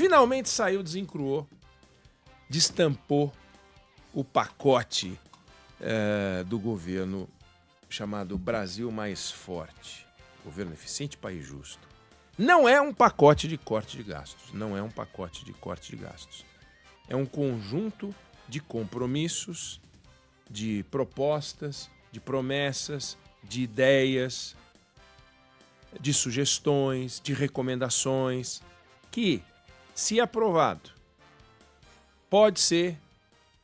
finalmente saiu, desencruou, destampou o pacote do governo chamado Brasil Mais Forte. Governo eficiente, país justo. Não é um pacote de corte de gastos. Não é um pacote de corte de gastos. É um conjunto de compromissos, de propostas, de promessas, de ideias, de sugestões, de recomendações, que, se aprovado, pode ser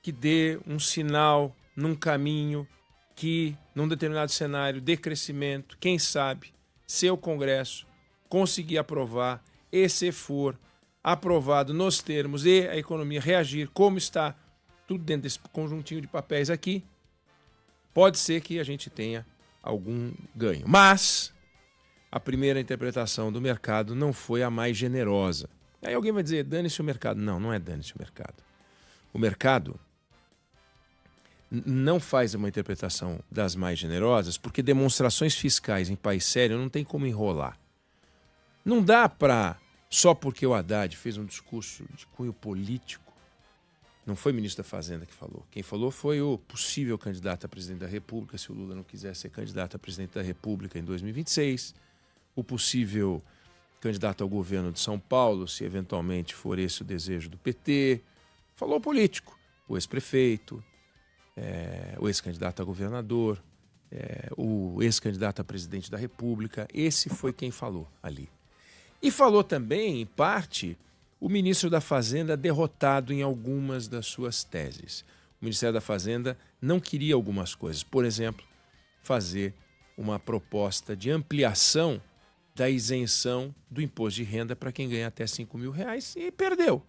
que dê um sinal num caminho que, num determinado cenário, dê crescimento, quem sabe, se o Congresso conseguir aprovar, e se for aprovado nos termos e a economia reagir como está, tudo dentro desse conjuntinho de papéis aqui, pode ser que a gente tenha algum ganho. Mas a primeira interpretação do mercado não foi a mais generosa. Aí alguém vai dizer, dane-se o mercado. Não, não é dane-se o mercado. O mercado não faz uma interpretação das mais generosas porque demonstrações fiscais em país sério não tem como enrolar. Não dá para, só porque o Haddad fez um discurso de cunho político, não foi o ministro da Fazenda que falou. Quem falou foi o possível candidato a presidente da República, se o Lula não quiser ser candidato a presidente da República em 2026, o possível candidato ao governo de São Paulo, se eventualmente for esse o desejo do PT. Falou o político, o ex-prefeito, o ex-candidato a governador, o ex-candidato a presidente da República. Esse foi quem falou ali. E falou também, em parte, o ministro da Fazenda derrotado em algumas das suas teses. O Ministério da Fazenda não queria algumas coisas. Por exemplo, fazer uma proposta de ampliação da isenção do imposto de renda para quem ganha até R$5 mil e perdeu.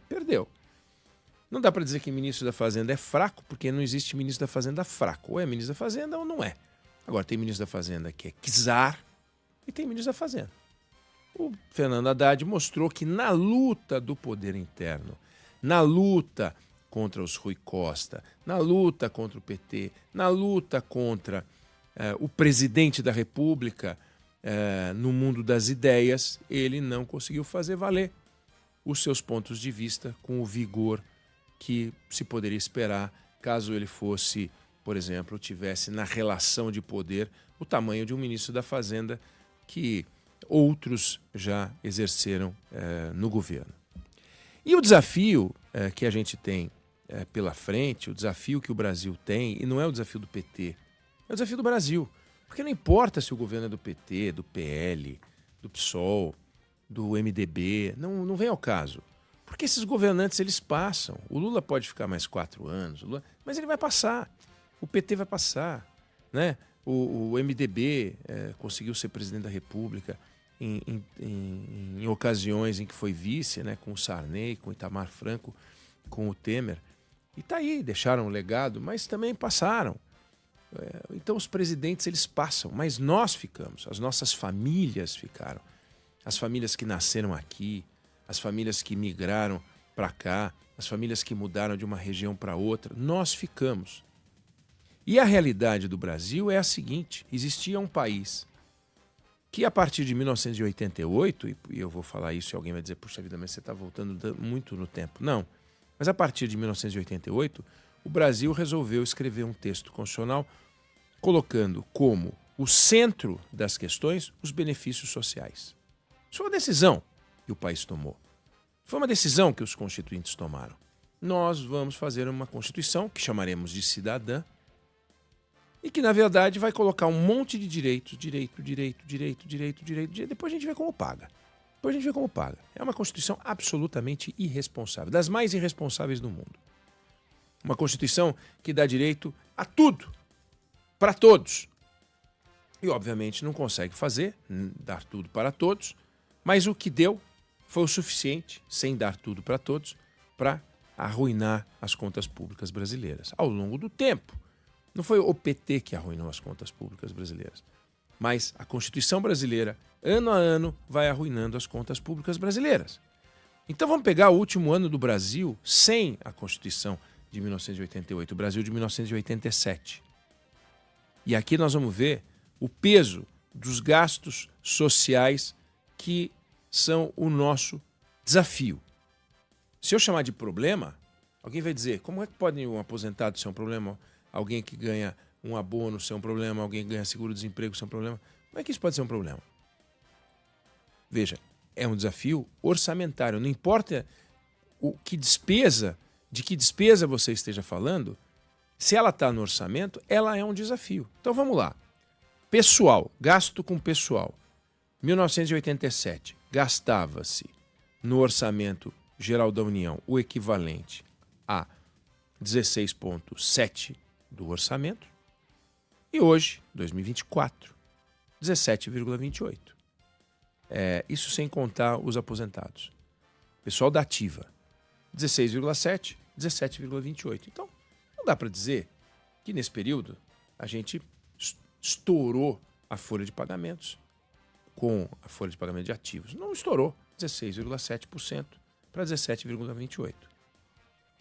Não dá para dizer que o ministro da Fazenda é fraco, porque não existe ministro da Fazenda fraco. Ou é ministro da Fazenda ou não é. Agora, tem ministro da Fazenda que é czar e tem ministro da Fazenda. O Fernando Haddad mostrou que na luta do poder interno, na luta contra os Rui Costa, na luta contra o PT, na luta contra o presidente da República, no mundo das ideias, ele não conseguiu fazer valer os seus pontos de vista com o vigor que se poderia esperar caso ele fosse, por exemplo, tivesse na relação de poder o tamanho de um ministro da Fazenda que outros já exerceram no governo. E o desafio que a gente tem pela frente, o desafio que o Brasil tem, e não é o desafio do PT, é o desafio do Brasil. Porque não importa se o governo é do PT, do PL, do PSOL, do MDB, não vem ao caso. Porque esses governantes, eles passam. O Lula pode ficar mais 4 anos, mas ele vai passar. O PT vai passar, né? O MDB conseguiu ser presidente da República em ocasiões em que foi vice, né? Com o Sarney, com o Itamar Franco, com o Temer. E tá aí, deixaram um legado, mas também passaram. Então os presidentes, eles passam, mas nós ficamos, as nossas famílias ficaram. As famílias que nasceram aqui, as famílias que migraram para cá, as famílias que mudaram de uma região para outra, nós ficamos. E a realidade do Brasil é a seguinte: existia um país que a partir de 1988, e eu vou falar isso e alguém vai dizer, puxa vida, mas você está voltando muito no tempo. Não, mas a partir de 1988, o Brasil resolveu escrever um texto constitucional colocando como o centro das questões os benefícios sociais. Isso foi uma decisão que o país tomou. Foi uma decisão que os constituintes tomaram. Nós vamos fazer uma Constituição que chamaremos de cidadã e que, na verdade, vai colocar um monte de direitos, direito. Depois a gente vê como paga. É uma Constituição absolutamente irresponsável, das mais irresponsáveis do mundo. Uma Constituição que dá direito a tudo, para todos. E, obviamente, não consegue dar tudo para todos, mas o que deu foi o suficiente, sem dar tudo para todos, para arruinar as contas públicas brasileiras ao longo do tempo. Não foi o PT que arruinou as contas públicas brasileiras, mas a Constituição brasileira, ano a ano, vai arruinando as contas públicas brasileiras. Então vamos pegar o último ano do Brasil sem a Constituição de 1988, o Brasil de 1987. E aqui nós vamos ver o peso dos gastos sociais que são o nosso desafio. Se eu chamar de problema, alguém vai dizer, como é que pode um aposentado ser um problema? Alguém que ganha um abono ser um problema? Alguém que ganha seguro-desemprego ser um problema? Como é que isso pode ser um problema? Veja, é um desafio orçamentário. Não importa de que despesa você esteja falando, se ela está no orçamento, ela é um desafio. Então vamos lá. Pessoal, gasto com pessoal. 1987, gastava-se no orçamento geral da União o equivalente a 16,7% do orçamento. E hoje, 2024, 17,28%. Isso sem contar os aposentados. Pessoal da ativa, 16,7%, 17,28%. Então, não dá para dizer que nesse período a gente estourou a folha de pagamentos com a folha de pagamento de ativos. Não estourou, 16,7% para 17,28%.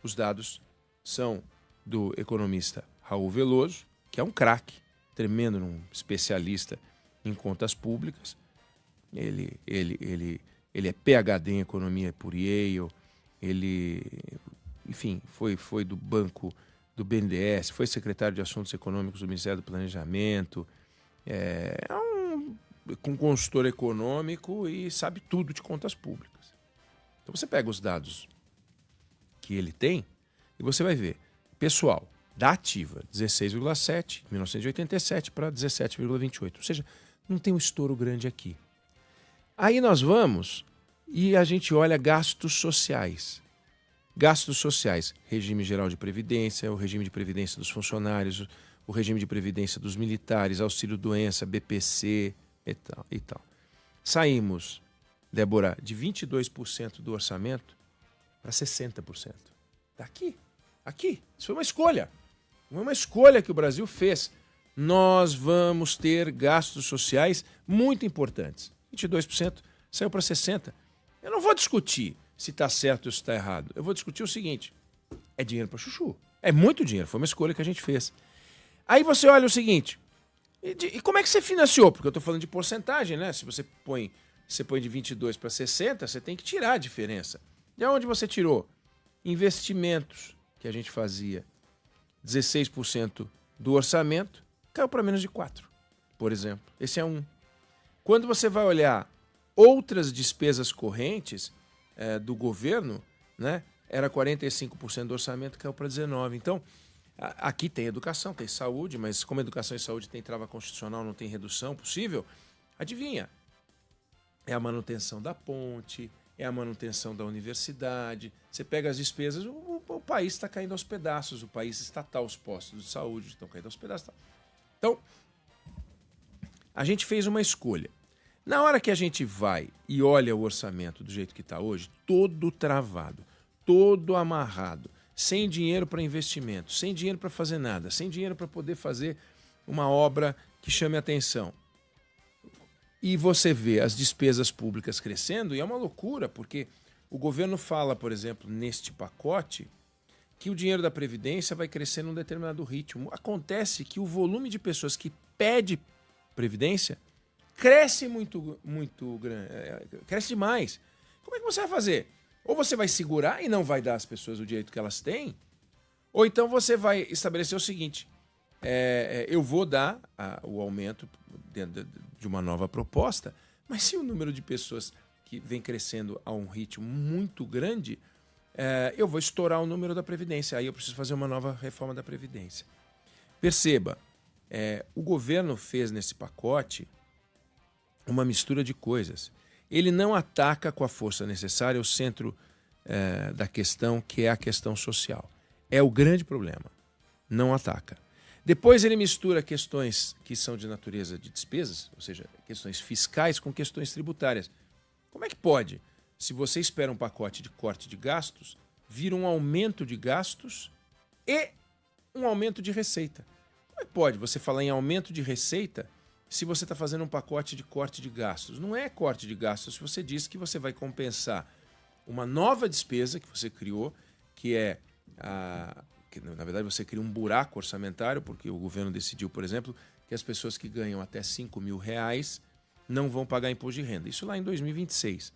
Os dados são do economista Raul Veloso, que é um craque, tremendo, um especialista em contas públicas. Ele é PhD em economia por Yale, enfim, foi do banco do BNDES, foi secretário de Assuntos Econômicos do Ministério do Planejamento, com consultor econômico e sabe tudo de contas públicas. Então você pega os dados que ele tem e você vai ver, pessoal, da ativa, 16,7, 1987 para 17,28, ou seja, não tem um estouro grande aqui. Aí nós vamos e a gente olha gastos sociais. Gastos sociais, regime geral de previdência, o regime de previdência dos funcionários, o regime de previdência dos militares, auxílio-doença, BPC e tal. Saímos, Débora, de 22% do orçamento para 60%. Aqui. Isso foi uma escolha. Foi uma escolha que o Brasil fez. Nós vamos ter gastos sociais muito importantes. 22% saiu para 60%. Eu não vou discutir se está certo ou se está errado. Eu vou discutir o seguinte: é dinheiro para chuchu. É muito dinheiro, foi uma escolha que a gente fez. Aí você olha o seguinte, e como é que você financiou? Porque eu estou falando de porcentagem, né? Se você põe de 22 para 60, você tem que tirar a diferença. De onde você tirou? Investimentos que a gente fazia 16% do orçamento, caiu para menos de 4%, por exemplo. Esse é um. Quando você vai olhar outras despesas correntes do governo, né, era 45% do orçamento, caiu para 19%. Então, aqui tem educação, tem saúde, mas como educação e saúde tem trava constitucional, não tem redução possível, adivinha? É a manutenção da ponte, é a manutenção da universidade. Você pega as despesas, o país está caindo aos pedaços, o país estatal, os postos de saúde estão caindo aos pedaços. Então, a gente fez uma escolha. Na hora que a gente vai e olha o orçamento do jeito que está hoje, todo travado, todo amarrado, sem dinheiro para investimento, sem dinheiro para fazer nada, sem dinheiro para poder fazer uma obra que chame atenção. E você vê as despesas públicas crescendo e é uma loucura, porque o governo fala, por exemplo, neste pacote, que o dinheiro da Previdência vai crescer num determinado ritmo. Acontece que o volume de pessoas que pede Previdência cresce muito grande, cresce demais. Como é que você vai fazer? Ou você vai segurar e não vai dar às pessoas o direito que elas têm, ou então você vai estabelecer o seguinte, eu vou dar o aumento dentro de uma nova proposta, mas se o número de pessoas que vem crescendo a um ritmo muito grande, eu vou estourar o número da Previdência, aí eu preciso fazer uma nova reforma da Previdência. Perceba, o governo fez nesse pacote uma mistura de coisas. Ele não ataca com a força necessária o centro da questão, que é a questão social. É o grande problema. Não ataca. Depois ele mistura questões que são de natureza de despesas, ou seja, questões fiscais com questões tributárias. Como é que pode, se você espera um pacote de corte de gastos, vir um aumento de gastos e um aumento de receita? Como é que pode você falar em aumento de receita se você está fazendo um pacote de corte de gastos? Não é corte de gastos se você diz que você vai compensar uma nova despesa que você criou, que que na verdade você cria um buraco orçamentário, porque o governo decidiu, por exemplo, que as pessoas que ganham até R$5.000 não vão pagar imposto de renda. Isso lá em 2026.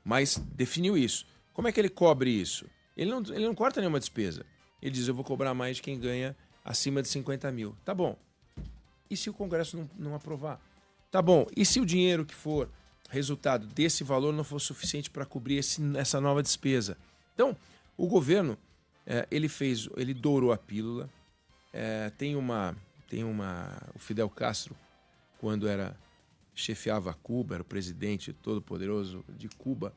Mas definiu isso. Como é que ele cobre isso? Ele não corta nenhuma despesa. Ele diz, eu vou cobrar mais de quem ganha acima de 50 mil. Tá bom. E se o Congresso não aprovar? Tá bom. E se o dinheiro que for resultado desse valor não for suficiente para cobrir essa nova despesa? Então, o governo, ele dourou a pílula. O Fidel Castro, quando chefiava Cuba, era o presidente todo-poderoso de Cuba,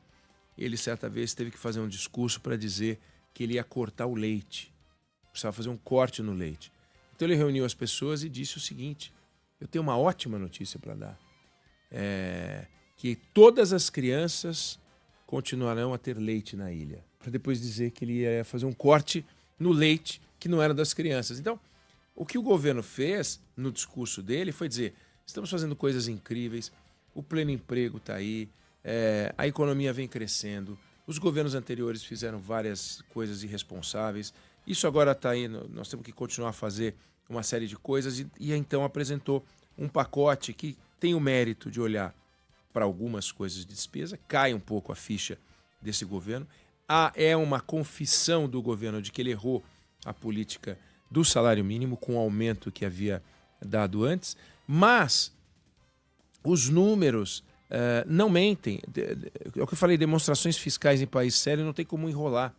ele certa vez teve que fazer um discurso para dizer que ele ia cortar o leite. Precisava fazer um corte no leite. Então ele reuniu as pessoas e disse o seguinte, eu tenho uma ótima notícia para dar, que todas as crianças continuarão a ter leite na ilha, para depois dizer que ele ia fazer um corte no leite que não era das crianças. Então, o que o governo fez no discurso dele foi dizer, estamos fazendo coisas incríveis, o pleno emprego está aí, a economia vem crescendo, os governos anteriores fizeram várias coisas irresponsáveis, isso agora está aí, nós temos que continuar a fazer uma série de coisas e então apresentou um pacote que tem o mérito de olhar para algumas coisas de despesa, cai um pouco a ficha desse governo, é uma confissão do governo de que ele errou a política do salário mínimo com o aumento que havia dado antes, mas os números não mentem. É o que eu falei, demonstrações fiscais em país sério não tem como enrolar.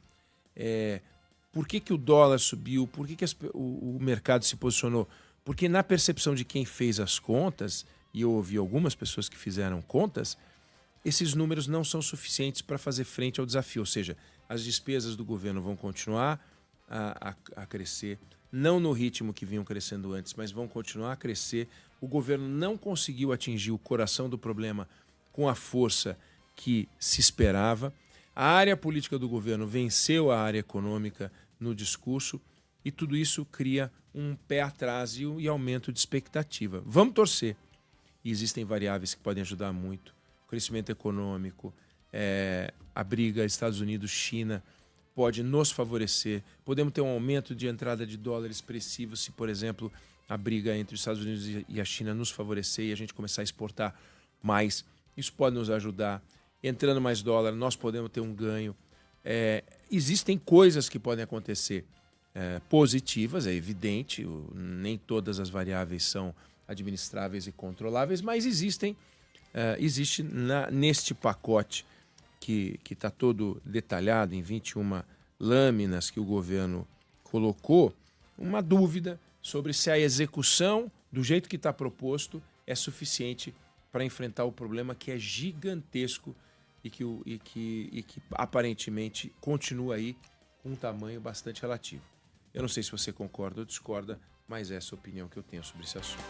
Por que o dólar subiu? Por que o mercado se posicionou? Porque na percepção de quem fez as contas, e eu ouvi algumas pessoas que fizeram contas, esses números não são suficientes para fazer frente ao desafio. Ou seja, as despesas do governo vão continuar a crescer, não no ritmo que vinham crescendo antes, mas vão continuar a crescer. O governo não conseguiu atingir o coração do problema com a força que se esperava. A área política do governo venceu a área econômica no discurso e tudo isso cria um pé atrás e aumento de expectativa. Vamos torcer. E existem variáveis que podem ajudar muito. O crescimento econômico, a briga Estados Unidos-China pode nos favorecer. Podemos ter um aumento de entrada de dólar expressivo se, por exemplo, a briga entre os Estados Unidos e a China nos favorecer e a gente começar a exportar mais. Isso pode nos ajudar. Entrando mais dólar, nós podemos ter um ganho. Existem coisas que podem acontecer positivas, é evidente, nem todas as variáveis são administráveis e controláveis, mas existe neste pacote que está todo detalhado em 21 lâminas que o governo colocou, uma dúvida sobre se a execução do jeito que está proposto é suficiente para enfrentar o problema que é gigantesco e que aparentemente continua aí com um tamanho bastante relativo. Eu não sei se você concorda ou discorda, mas essa é a opinião que eu tenho sobre esse assunto.